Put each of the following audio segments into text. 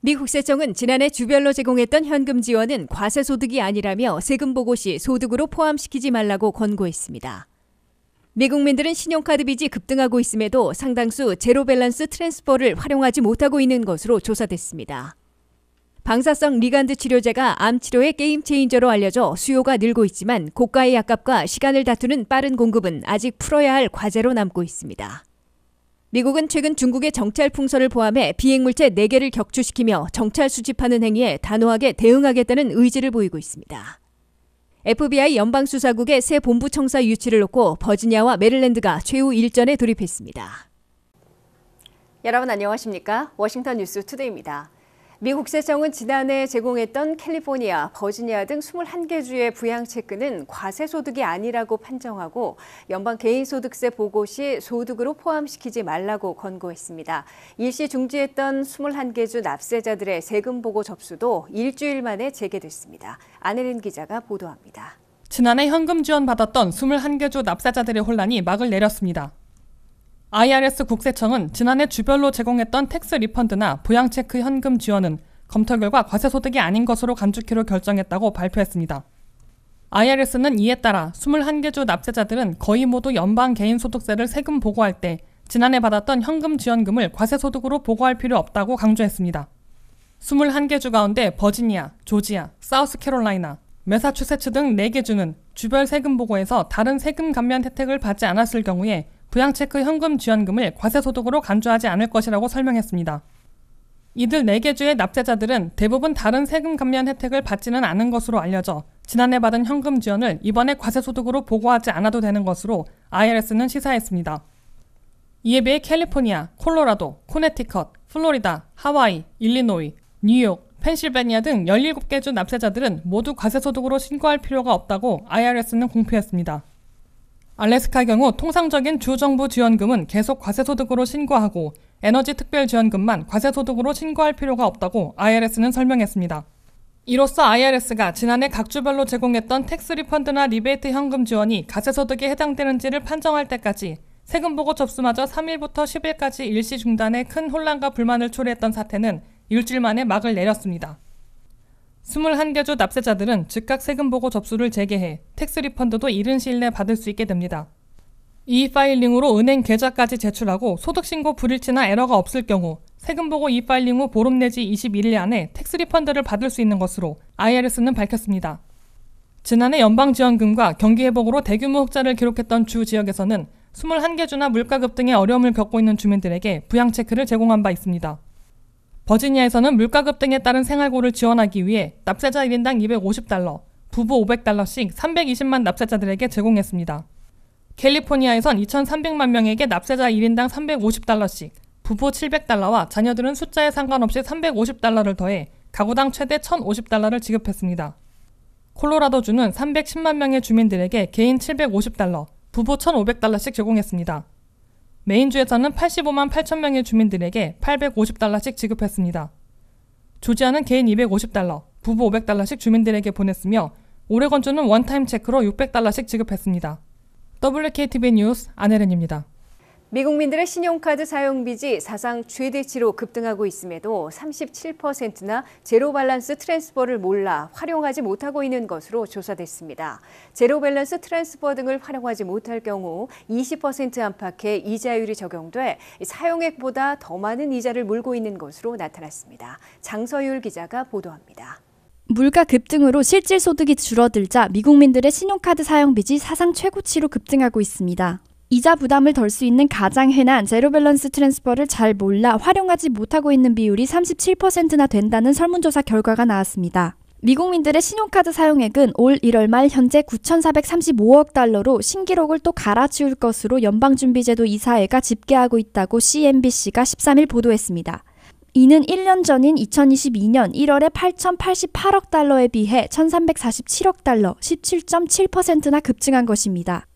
미 국세청은 지난해 주별로 제공했던 현금 지원은 과세소득이 아니라며 세금 보고 시 소득으로 포함시키지 말라고 권고했습니다. 미국민들은 신용카드 빚이 급등하고 있음에도 상당수 제로 밸런스 트랜스퍼를 활용하지 못하고 있는 것으로 조사됐습니다. 방사성 리간드 치료제가 암 치료의 게임 체인저로 알려져 수요가 늘고 있지만 고가의 약값과 시간을 다투는 빠른 공급은 아직 풀어야 할 과제로 남고 있습니다. 미국은 최근 중국의 정찰 풍선을 포함해 비행물체 4개를 격추시키며 정찰 수집하는 행위에 단호하게 대응하겠다는 의지를 보이고 있습니다. FBI 연방수사국의 새 본부 청사 유치를 놓고 버지니아와 메릴랜드가 최후 일전에 돌입했습니다. 여러분 안녕하십니까? 워싱턴 뉴스 투데이입니다. 미 국세청은 지난해 제공했던 캘리포니아, 버지니아 등 21개 주의 부양체크는 과세소득이 아니라고 판정하고 연방 개인소득세 보고 시 소득으로 포함시키지 말라고 권고했습니다. 일시 중지했던 21개 주 납세자들의 세금 보고 접수도 일주일 만에 재개됐습니다. 안혜린 기자가 보도합니다. 지난해 현금 지원 받았던 21개 주 납세자들의 혼란이 막을 내렸습니다. IRS 국세청은 지난해 주별로 제공했던 텍스 리펀드나 부양체크 현금 지원은 검토 결과 과세소득이 아닌 것으로 간주키로 결정했다고 발표했습니다. IRS는 이에 따라 21개 주 납세자들은 거의 모두 연방 개인소득세를 세금 보고할 때 지난해 받았던 현금 지원금을 과세소득으로 보고할 필요 없다고 강조했습니다. 21개 주 가운데 버지니아, 조지아, 사우스캐롤라이나, 매사추세츠 등 4개 주는 주별 세금 보고에서 다른 세금 감면 혜택을 받지 않았을 경우에 부양체크 현금 지원금을 과세소득으로 간주하지 않을 것이라고 설명했습니다. 이들 4개 주의 납세자들은 대부분 다른 세금 감면 혜택을 받지는 않은 것으로 알려져 지난해 받은 현금 지원을 이번에 과세소득으로 보고하지 않아도 되는 것으로 IRS는 시사했습니다. 이에 비해 캘리포니아, 콜로라도, 코네티컷, 플로리다, 하와이, 일리노이, 뉴욕, 펜실베니아 등 17개 주 납세자들은 모두 과세소득으로 신고할 필요가 없다고 IRS는 공표했습니다. 알래스카의 경우 통상적인 주정부 지원금은 계속 과세소득으로 신고하고 에너지 특별 지원금만 과세소득으로 신고할 필요가 없다고 IRS는 설명했습니다. 이로써 IRS가 지난해 각 주별로 제공했던 텍스 리펀드나 리베이트 현금 지원이 과세소득에 해당되는지를 판정할 때까지 세금 보고 접수마저 3일부터 10일까지 일시 중단해 큰 혼란과 불만을 초래했던 사태는 일주일 만에 막을 내렸습니다. 21개 주 납세자들은 즉각 세금 보고 접수를 재개해 텍스 리펀드도 이른 시일 내 받을 수 있게 됩니다. E-파일링으로 은행 계좌까지 제출하고 소득신고 불일치나 에러가 없을 경우 세금 보고 E-파일링 후 보름 내지 21일 안에 텍스 리펀드를 받을 수 있는 것으로 IRS는 밝혔습니다. 지난해 연방지원금과 경기회복으로 대규모 흑자를 기록했던 주 지역에서는 21개 주나 물가 급등의 어려움을 겪고 있는 주민들에게 부양체크를 제공한 바 있습니다. 버지니아에서는 물가 급등에 따른 생활고를 지원하기 위해 납세자 1인당 250달러, 부부 500달러씩 320만 납세자들에게 제공했습니다. 캘리포니아에선 2,300만 명에게 납세자 1인당 350달러씩, 부부 700달러와 자녀들은 숫자에 상관없이 350달러를 더해 가구당 최대 1,050달러를 지급했습니다. 콜로라도주는 310만 명의 주민들에게 개인 750달러, 부부 1,500달러씩 제공했습니다. 메인주에서는 85만 8천 명의 주민들에게 850달러씩 지급했습니다. 조지아는 개인 250달러, 부부 500달러씩 주민들에게 보냈으며 오레곤주는 원타임 체크로 600달러씩 지급했습니다. WKTV 뉴스 안혜린입니다. 미국민들의 신용카드 사용 빚이 사상 최대치로 급등하고 있음에도 37%나 제로 밸런스 트랜스퍼를 몰라 활용하지 못하고 있는 것으로 조사됐습니다. 제로 밸런스 트랜스퍼 등을 활용하지 못할 경우 20% 안팎의 이자율이 적용돼 사용액보다 더 많은 이자를 물고 있는 것으로 나타났습니다. 장서율 기자가 보도합니다. 물가 급등으로 실질 소득이 줄어들자 미국민들의 신용카드 사용 빚이 사상 최고치로 급등하고 있습니다. 이자 부담을 덜 수 있는 가장 흔한 제로 밸런스 트랜스퍼를 잘 몰라 활용하지 못하고 있는 비율이 37%나 된다는 설문조사 결과가 나왔습니다. 미국민들의 신용카드 사용액은 올 1월 말 현재 9,435억 달러로 신기록을 또 갈아치울 것으로 연방준비제도 이사회가 집계하고 있다고 CNBC가 13일 보도했습니다. 이는 1년 전인 2022년 1월에 8,088억 달러에 비해 1,347억 달러, 17.7%나 급증한 것입니다.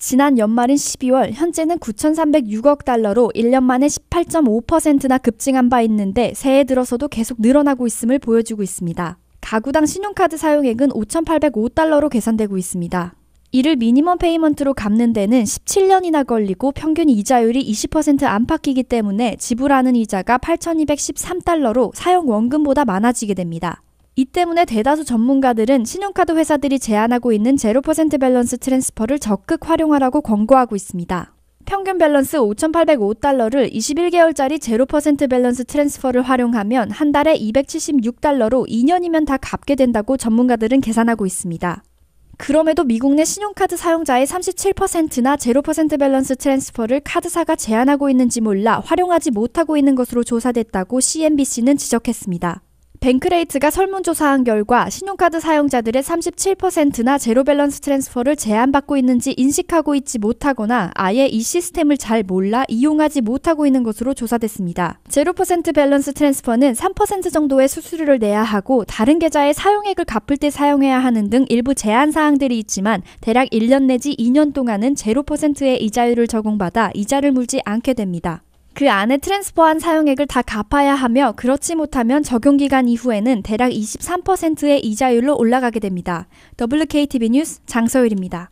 지난 연말인 12월 현재는 9,306억 달러로 1년 만에 18.5%나 급증한 바 있는데 새해 들어서도 계속 늘어나고 있음을 보여주고 있습니다. 가구당 신용카드 사용액은 5,805달러로 계산되고 있습니다. 이를 미니멈 페이먼트로 갚는 데는 17년이나 걸리고 평균 이자율이 20% 안팎이기 때문에 지불하는 이자가 8,213달러로 사용 원금보다 많아지게 됩니다. 이 때문에 대다수 전문가들은 신용카드 회사들이 제안하고 있는 0% 밸런스 트랜스퍼를 적극 활용하라고 권고하고 있습니다. 평균 밸런스 5,805달러를 21개월짜리 0% 밸런스 트랜스퍼를 활용하면 한 달에 276달러로 2년이면 다 갚게 된다고 전문가들은 계산하고 있습니다. 그럼에도 미국 내 신용카드 사용자의 37%나 0% 밸런스 트랜스퍼를 카드사가 제한하고 있는지 몰라 활용하지 못하고 있는 것으로 조사됐다고 CNBC는 지적했습니다. 뱅크레이트가 설문조사한 결과 신용카드 사용자들의 37%나 제로 밸런스 트랜스퍼를 제한받고 있는지 인식하고 있지 못하거나 아예 이 시스템을 잘 몰라 이용하지 못하고 있는 것으로 조사됐습니다. 0% 밸런스 트랜스퍼는 3% 정도의 수수료를 내야 하고 다른 계좌의 사용액을 갚을 때 사용해야 하는 등 일부 제한 사항들이 있지만 대략 1년 내지 2년 동안은 0%의 이자율을 적용받아 이자를 물지 않게 됩니다. 그 안에 트랜스퍼한 사용액을 다 갚아야 하며 그렇지 못하면 적용기간 이후에는 대략 23%의 이자율로 올라가게 됩니다. WKTV 뉴스 장서율입니다.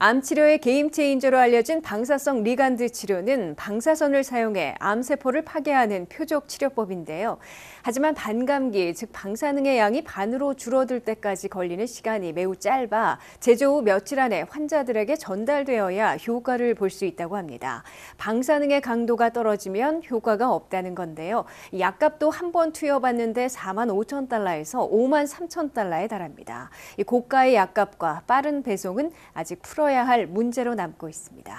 암 치료의 게임 체인저로 알려진 방사성 리간드 치료는 방사선을 사용해 암세포를 파괴하는 표적 치료법인데요. 하지만 반감기, 즉 방사능의 양이 반으로 줄어들 때까지 걸리는 시간이 매우 짧아 제조 후 며칠 안에 환자들에게 전달되어야 효과를 볼 수 있다고 합니다. 방사능의 강도가 떨어지면 효과가 없다는 건데요. 약값도 한 번 투여받는데 45,000달러에서 53,000달러에 달합니다. 이 고가의 약값과 빠른 배송은 아직 풀어야 할 문제로 남고 있습니다.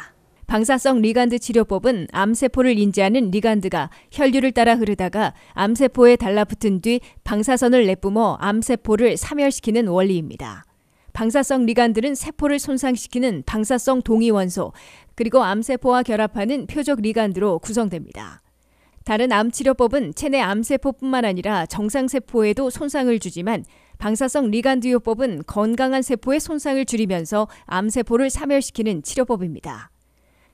방사성 리간드 치료법은 암세포를 인지하는 리간드가 혈류를 따라 흐르다가 암세포에 달라붙은 뒤 방사선을 내뿜어 암세포를 사멸시키는 원리입니다. 방사성 리간드는 세포를 손상시키는 방사성 동위원소, 그리고 암세포와 결합하는 표적 리간드로 구성됩니다. 다른 암치료법은 체내 암세포뿐만 아니라 정상세포에도 손상을 주지만 방사성 리간드요법은 건강한 세포의 손상을 줄이면서 암세포를 사멸시키는 치료법입니다.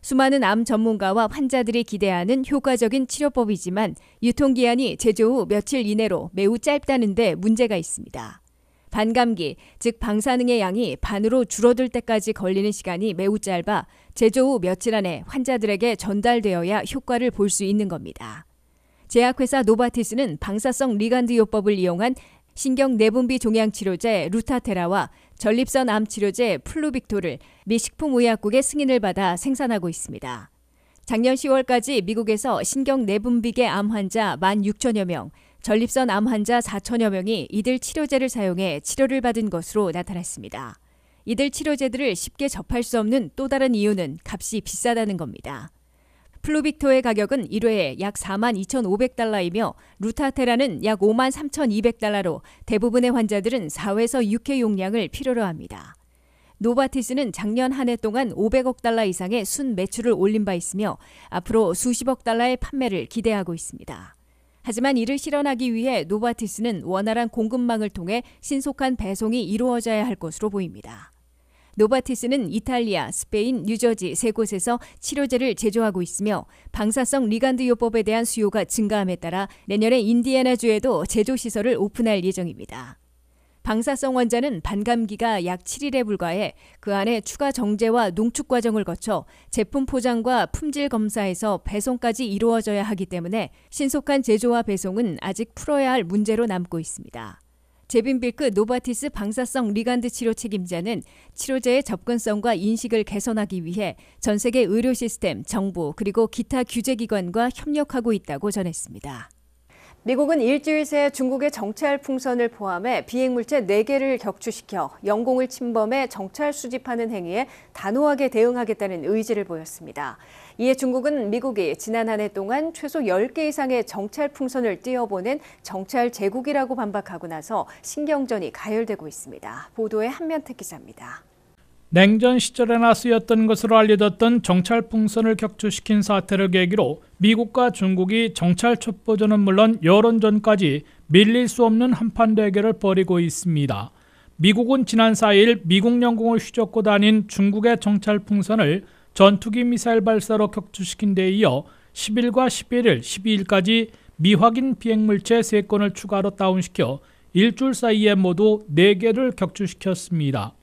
수많은 암 전문가와 환자들이 기대하는 효과적인 치료법이지만 유통기한이 제조 후 며칠 이내로 매우 짧다는 데 문제가 있습니다. 반감기, 즉 방사능의 양이 반으로 줄어들 때까지 걸리는 시간이 매우 짧아 제조 후 며칠 안에 환자들에게 전달되어야 효과를 볼 수 있는 겁니다. 제약회사 노바티스는 방사성 리간드요법을 이용한 신경 내분비 종양 치료제 루타테라와 전립선 암 치료제 플루빅토를 미 식품의약국의 승인을 받아 생산하고 있습니다. 작년 10월까지 미국에서 신경 내분비계 암 환자 16,000여 명, 전립선 암 환자 4,000여 명이 이들 치료제를 사용해 치료를 받은 것으로 나타났습니다. 이들 치료제들을 쉽게 접할 수 없는 또 다른 이유는 값이 비싸다는 겁니다. 플루빅토의 가격은 1회에 약 42,500달러이며 루타테라는 약 53,200달러로 대부분의 환자들은 4회에서 6회 용량을 필요로 합니다. 노바티스는 작년 한 해 동안 500억 달러 이상의 순 매출을 올린 바 있으며 앞으로 수십억 달러의 판매를 기대하고 있습니다. 하지만 이를 실현하기 위해 노바티스는 원활한 공급망을 통해 신속한 배송이 이루어져야 할 것으로 보입니다. 노바티스는 이탈리아, 스페인, 뉴저지 세 곳에서 치료제를 제조하고 있으며 방사성 리간드요법에 대한 수요가 증가함에 따라 내년에 인디애나주에도 제조시설을 오픈할 예정입니다. 방사성 원자는 반감기가 약 7일에 불과해 그 안에 추가 정제와 농축 과정을 거쳐 제품 포장과 품질 검사에서 배송까지 이루어져야 하기 때문에 신속한 제조와 배송은 아직 풀어야 할 문제로 남고 있습니다. 제빈 빌크 노바티스 방사성 리간드 치료 책임자는 치료제의 접근성과 인식을 개선하기 위해 전 세계 의료 시스템, 정부 그리고 기타 규제기관과 협력하고 있다고 전했습니다. 미국은 일주일 새 중국의 정찰 풍선을 포함해 비행물체 4개를 격추시켜 영공을 침범해 정찰 수집하는 행위에 단호하게 대응하겠다는 의지를 보였습니다. 이에 중국은 미국이 지난 한 해 동안 최소 10개 이상의 정찰 풍선을 띄워보낸 정찰 제국이라고 반박하고 나서 신경전이 가열되고 있습니다. 보도에 한면택 기자입니다. 냉전 시절에나 쓰였던 것으로 알려졌던 정찰 풍선을 격추시킨 사태를 계기로 미국과 중국이 정찰 첩보전은 물론 여론전까지 밀릴 수 없는 한판 대결을 벌이고 있습니다. 미국은 지난 4일 미국 영공을 휘젓고 다닌 중국의 정찰 풍선을 전투기 미사일 발사로 격추시킨 데 이어 10일과 11일, 12일까지 미확인 비행물체 3건을 추가로 다운시켜 일주일 사이에 모두 4개를 격추시켰습니다.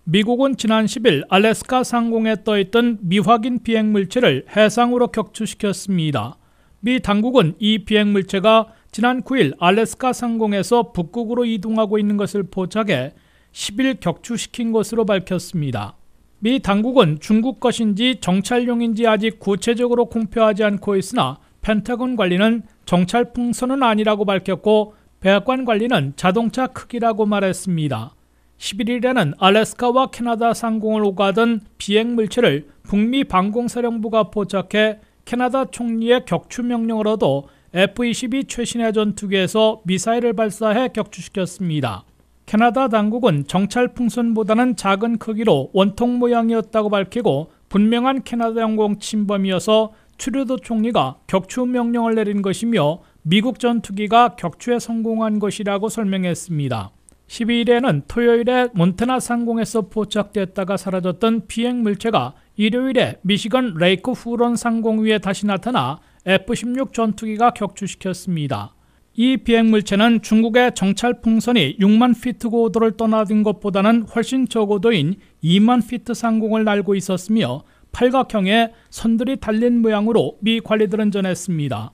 미국은 지난 10일 알래스카 상공에 떠있던 미확인 비행물체를 해상으로 격추시켰습니다. 미 당국은 이 비행물체가 지난 9일 알래스카 상공에서 북극으로 이동하고 있는 것을 포착해 10일 격추시킨 것으로 밝혔습니다. 미 당국은 중국 것인지 정찰용인지 아직 구체적으로 공표하지 않고 있으나 펜타곤 관리는 정찰 풍선은 아니라고 밝혔고 백악관 관리는 자동차 크기라고 말했습니다. 11일에는 알래스카와 캐나다 상공을 오가던 비행물체를 북미 방공사령부가 포착해 캐나다 총리의 격추 명령을 얻어 F-22 최신의 전투기에서 미사일을 발사해 격추시켰습니다. 캐나다 당국은 정찰 풍선보다는 작은 크기로 원통 모양이었다고 밝히고 분명한 캐나다 영공 침범이어서 트루도 총리가 격추 명령을 내린 것이며 미국 전투기가 격추에 성공한 것이라고 설명했습니다. 12일에는 토요일에 몬태나 상공에서 포착됐다가 사라졌던 비행물체가 일요일에 미시건 레이크 후런 상공 위에 다시 나타나 F-16 전투기가 격추시켰습니다. 이 비행물체는 중국의 정찰 풍선이 6만 피트 고도를 떠나든 것보다는 훨씬 저고도인 2만 피트 상공을 날고 있었으며 팔각형의 선들이 달린 모양으로 미 관리들은 전했습니다.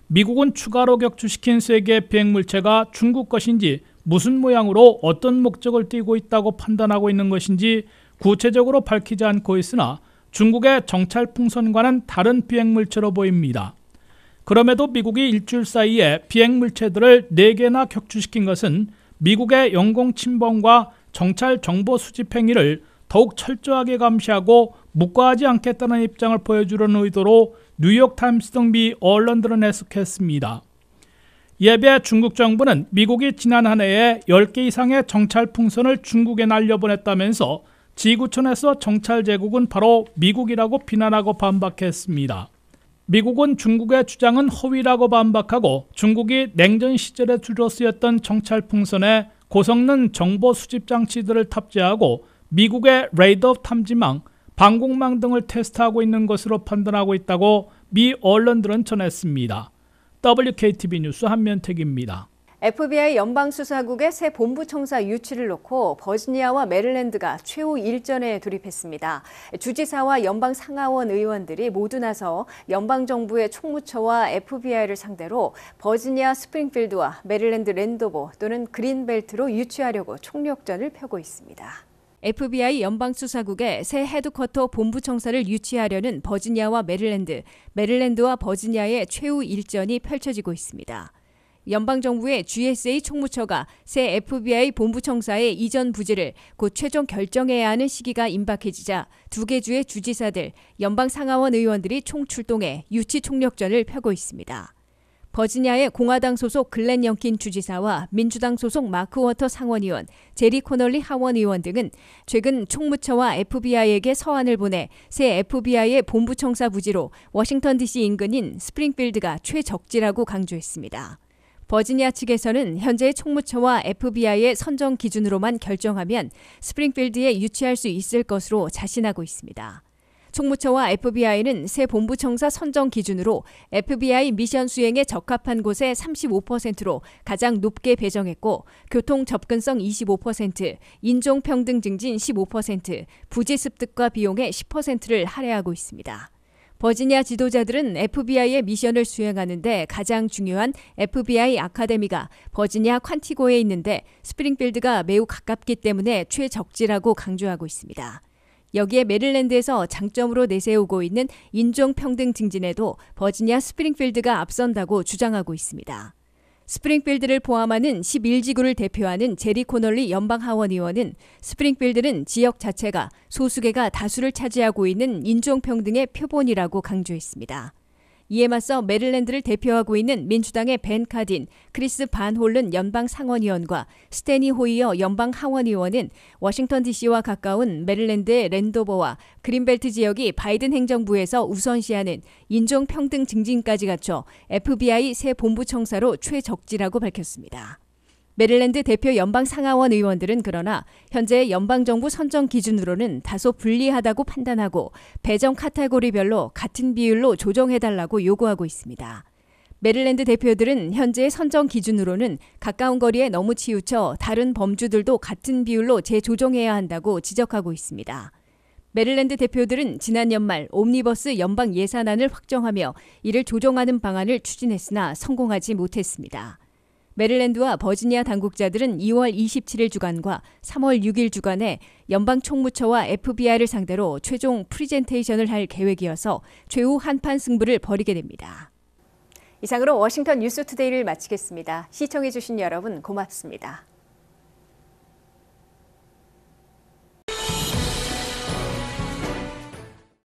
미국은 추가로 격추시킨 3개의 비행물체가 중국 것인지 무슨 모양으로 어떤 목적을 띠고 있다고 판단하고 있는 것인지 구체적으로 밝히지 않고 있으나 중국의 정찰 풍선과는 다른 비행물체로 보입니다. 그럼에도 미국이 일주일 사이에 비행물체들을 4개나 격추시킨 것은 미국의 영공 침범과 정찰 정보 수집 행위를 더욱 철저하게 감시하고 묵과하지 않겠다는 입장을 보여주려는 의도로 뉴욕타임스 등 미 언론들은 해석했습니다. 이에 비해 중국 정부는 미국이 지난 한 해에 10개 이상의 정찰 풍선을 중국에 날려보냈다면서 지구촌에서 정찰 제국은 바로 미국이라고 비난하고 반박했습니다. 미국은 중국의 주장은 허위라고 반박하고 중국이 냉전 시절에 주로 쓰였던 정찰 풍선에 고성능 정보 수집 장치들을 탑재하고 미국의 레이더 탐지망, 방공망 등을 테스트하고 있는 것으로 판단하고 있다고 미 언론들은 전했습니다. WKTV 뉴스 한면택입니다. FBI 연방수사국의 새 본부청사 유치를 놓고 버지니아와 메릴랜드가 최후 일전에 돌입했습니다. 주지사와 연방 상하원 의원들이 모두 나서 연방정부의 총무처와 FBI를 상대로 버지니아 스프링필드와 메릴랜드 랜도버 또는 그린벨트로 유치하려고 총력전을 펴고 있습니다. FBI 연방수사국의 새 헤드쿼터 본부청사를 유치하려는 버지니아와 메릴랜드와 버지니아의 최후 일전이 펼쳐지고 있습니다. 연방정부의 GSA 총무처가 새 FBI 본부청사의 이전 부지를 곧 최종 결정해야 하는 시기가 임박해지자 2개 주의 주지사들, 연방상하원 의원들이 총출동해 유치 총력전을 펴고 있습니다. 버지니아의 공화당 소속 글렌 영킨 주지사와 민주당 소속 마크 워터 상원의원, 제리 코널리 하원 의원 등은 최근 총무처와 FBI에게 서한을 보내 새 FBI의 본부청사 부지로 워싱턴 DC 인근인 스프링필드가 최적지라고 강조했습니다. 버지니아 측에서는 현재 총무처와 FBI의 선정 기준으로만 결정하면 스프링필드에 유치할 수 있을 것으로 자신하고 있습니다. 총무처와 FBI는 새 본부청사 선정 기준으로 FBI 미션 수행에 적합한 곳에 35%로 가장 높게 배정했고 교통 접근성 25%, 인종평등 증진 15%, 부지 습득과 비용의 10%를 할애하고 있습니다. 버지니아 지도자들은 FBI의 미션을 수행하는데 가장 중요한 FBI 아카데미가 버지니아 퀀티고에 있는데 스프링필드가 매우 가깝기 때문에 최적지라고 강조하고 있습니다. 여기에 메릴랜드에서 장점으로 내세우고 있는 인종평등 증진에도 버지니아 스프링필드가 앞선다고 주장하고 있습니다. 스프링필드를 포함하는 11지구를 대표하는 제리 코널리 연방하원 의원은 스프링필드는 지역 자체가 소수계가 다수를 차지하고 있는 인종평등의 표본이라고 강조했습니다. 이에 맞서 메릴랜드를 대표하고 있는 민주당의 벤 카딘, 크리스 반 홀른 연방 상원의원과 스테니 호이어 연방 하원의원은 워싱턴 DC와 가까운 메릴랜드의 랜도버와 그린벨트 지역이 바이든 행정부에서 우선시하는 인종평등 증진까지 갖춰 FBI 새 본부청사로 최적지라고 밝혔습니다. 메릴랜드 대표 연방 상하원 의원들은 그러나 현재 연방정부 선정 기준으로는 다소 불리하다고 판단하고 배정 카테고리별로 같은 비율로 조정해달라고 요구하고 있습니다. 메릴랜드 대표들은 현재의 선정 기준으로는 가까운 거리에 너무 치우쳐 다른 범주들도 같은 비율로 재조정해야 한다고 지적하고 있습니다. 메릴랜드 대표들은 지난 연말 옴니버스 연방 예산안을 확정하며 이를 조정하는 방안을 추진했으나 성공하지 못했습니다. 메릴랜드와 버지니아 당국자들은 2월 27일 주간과 3월 6일 주간에 연방 총무처와 FBI를 상대로 최종 프리젠테이션을 할 계획이어서 최후 한판 승부를 벌이게 됩니다. 이상으로 워싱턴 뉴스투데이를 마치겠습니다. 시청해주신 여러분 고맙습니다.